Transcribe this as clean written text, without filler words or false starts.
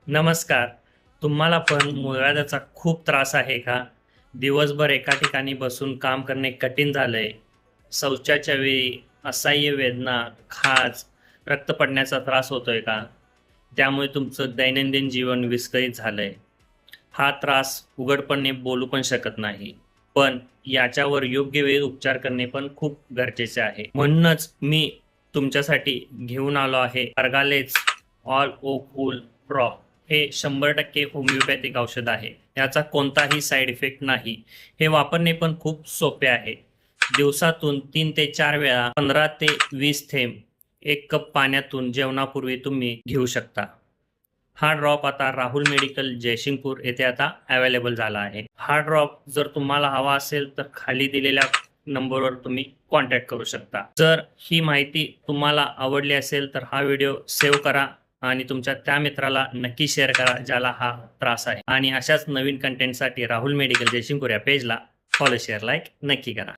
नमस्कार. तुम्हाला पण मूळव्याधाचा खूप त्रास आहे का? दिवसभर एका ठिकाणी बसून काम करणे कठीण झालंय. शौचाच्या वेळी असह्य वेदना, खाज, रक्त पडण्याचा त्रास होतोय का? त्यामुळे तुमचं दैनंदिन जीवन विस्कळीत झालंय. हा त्रास उघडपणे बोलू पण शकत नाही. पण याच्यावर योग्य वेळी उपचार करणे पण खूप गरजेचे आहे. म्हणूनच मी तुमच्यासाठी घेऊन आलो आहे अर्गालेज ऑल ओ कूल ड्रॉप. हे 100% होमिओपॅथिक औषध आहे. याचा कोणताही साईड इफेक्ट नाही. हे वापरणे पण खूप सोपे आहे. दिवसातून 3 ते 4 वेळा 15 ते 20 थेंब 1 कप पाण्यातून जेवणापूर्वी तुम्ही घेऊ शकता. हा ड्रॉप आता राहुल मेडिकल जयसिंगपूर येथे आता अवेलेबल झाला आहे. हा ड्रॉप जर तुम्हाला हवा असेल तर खाली दिलेल्या नंबरवर तुम्ही कॉन्टॅक्ट करू शकता. जर ही माहिती तुम्हाला आवडली असेल तर हा व्हिडिओ सेव्ह करा आणि तुमच्या त्या मित्राला नक्की शेअर करा ज्याला हा त्रास आहे. आणि अशाच नवीन कंटेंटसाठी राहुल मेडिकल जयसिंगपूर या पेजला फॉलो, शेअर, लाईक नक्की करा.